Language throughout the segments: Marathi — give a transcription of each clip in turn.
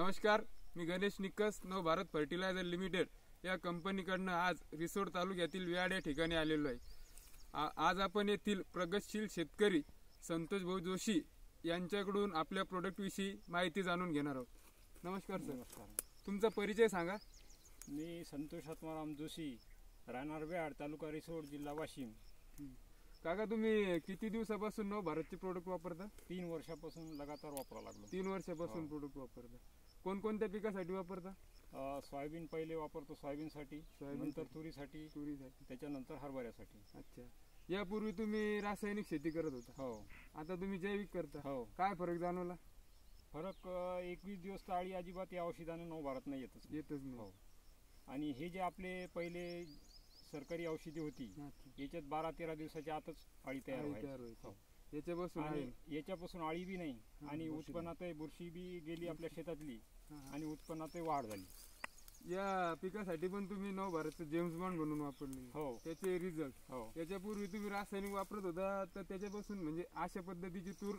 नमस्कार, मी गणेश निकस, नव भारत फर्टिलायझर लिमिटेड या कंपनीकडनं आज रिसोड तालुक्यातील व्याड या ठिकाणी आलेलो आहे। आज आपण येथील प्रगतशील शेतकरी संतोष भाऊ जोशी यांच्याकडून आपल्या प्रोडक्ट विषयी माहिती जाणून घेणार आहोत। नमस्कार सर। नमस्कार। तुमचा परिचय सांगा। मी संतोष आत्माराम जोशी, राहणार व्याड, तालुका रिसोड, जिल्हा वाशिम। काका, तुम्ही किती दिवसापासून नव भारतचे प्रोडक्ट वापरता? 3 वर्षापासून लगातार वापरावं लागलो। 3 वर्षापासून प्रोडक्ट वापरता। कोणकोणत्या पिकासाठी वापरता? सोयाबीन पहिले वापरतो, सोयाबीनसाठी, नंतर तुरीसाठी, त्याच्यानंतर हरभऱ्यासाठी। अच्छा, यापूर्वी तुम्ही रासायनिक शेती करत होता? हो। आता तुम्ही जैविक करता? हो। काय फरक जाणवला? फरक 21 दिवस ताळी अजिबात या औषधानं नव भारत नाही येतच नाही। हो। आणि हे जे आपले पहिले सरकारी औषधी होती, याच्यात 12-13 दिवसाच्या आतच अळी तयार व्हायची। याच्यापासून अळी बी नाही आणि उत्पन्नातही बुरशी बी गेली आपल्या शेतातली आणि उत्पन्नातही वाढ झाली। या पिकासाठी पण तुम्ही नव भारतचं जेम्स बॉन्ड म्हणून वापरले? हो। त्याचे रिझल्ट? हो। याच्यापूर्वी तुम्ही रासायनिक वापरत होता, तर त्याच्यापासून म्हणजे अशा पद्धतीची तूर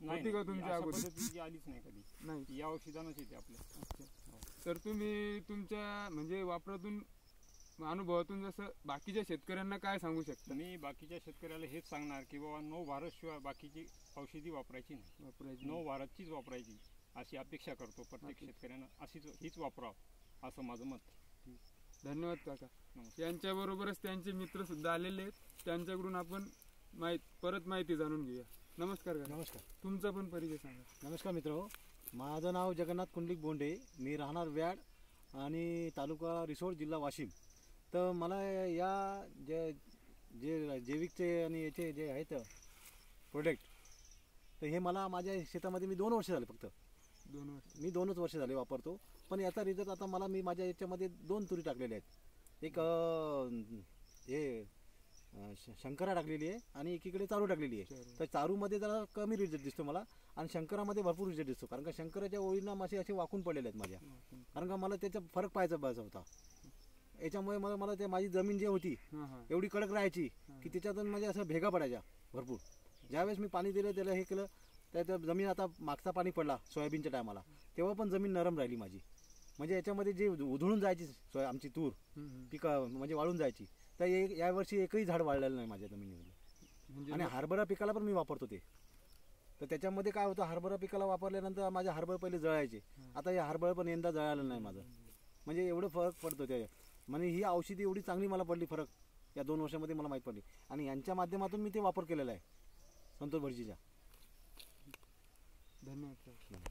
होती का तुमच्या अगोदर? पद्धतीची आलीच नाही कधी। नाही, या औषधानंच येते आपल्या। अच्छा, तर तुम्ही तुमच्या म्हणजे वापरातून, अनुभवातून जसं बाकीच्या शेतकऱ्यांना काय सांगू शकता? मी बाकीच्या शेतकऱ्याला हेच सांगणार की बाबा नव भारत शिवाय बाकीची औषधी वापरायची नाही, नव भारतचीच वापरायची अशी अपेक्षा करतो। प्रत्येक शेतकऱ्यांना हीच वापरावं असं माझं मत। धन्यवाद काका। यांच्याबरोबरच त्यांचे मित्र सुद्धा आलेले आहेत, त्यांच्याकडून आपण परत माहिती जाणून घेऊया। नमस्कार काका। नमस्कार। तुमचा पण परिचय सांगा। नमस्कार मित्र, माझं नाव जगन्नाथ कुंडलिक बोंडे, मी राहणार व्याड आणि तालुका रिसोड, जिल्हा वाशिम। तर मला या जे जैविकचे आणि याचे जे आहेत प्रोडक्ट, तर हे मला माझ्या शेतामध्ये मी 2 वर्ष झाले, फक्त 2 वर्ष, मी 2च वर्ष झाले वापरतो। पण याचा रिझल्ट आता मला, मी माझ्या याच्यामध्ये 2 तुरी टाकलेल्या आहेत। एक हे शंकरा टाकलेली आहे आणि एकीकडे चारू टाकलेली आहे। तर चारूमध्ये जरा कमी रिझल्ट दिसतो मला आणि शंकरामध्ये भरपूर रिझल्ट दिसतो, कारण का शंकराच्या ओळींना मासे असे वाकून पडलेले आहेत माझ्या, कारण का मला त्याचा फरक पाहायचा होता। याच्यामुळे मला ते माझी जमीन जी होती एवढी कडक राहायची की त्याच्यातून म्हणजे असं भेगा पडायच्या भरपूर। ज्यावेळेस मी पाणी दिलं, त्याला हे केलं, त्या जमीन, आता मागचा पाणी पडला सोयाबीनच्या टायमाला, तेव्हा पण जमीन नरम राहिली माझी। म्हणजे याच्यामध्ये जे उधळून जायची आमची तूर पिका म्हणजे वाळून जायची, तर यावर्षी एकही झाड वाळलेलं नाही माझ्या जमिनीमध्ये। आणि हरभरा पिकाला पण मी वापरतो ते, तर त्याच्यामध्ये काय होतं, हरभरा पिकाला वापरल्यानंतर माझ्या हरभरा पहिले जळायचे, आता हे हरभरा पण यंदा जळालं नाही माझं। म्हणजे एवढं फरक पडतो त्या, म्हणजे ही औषधी एवढी चांगली मला पडली, फरक या 2 वर्षामध्ये मला माहीत पडली आणि यांच्या माध्यमातून मी ते वापर केलेला आहे संतोष भटजीचा। धन्यवाद।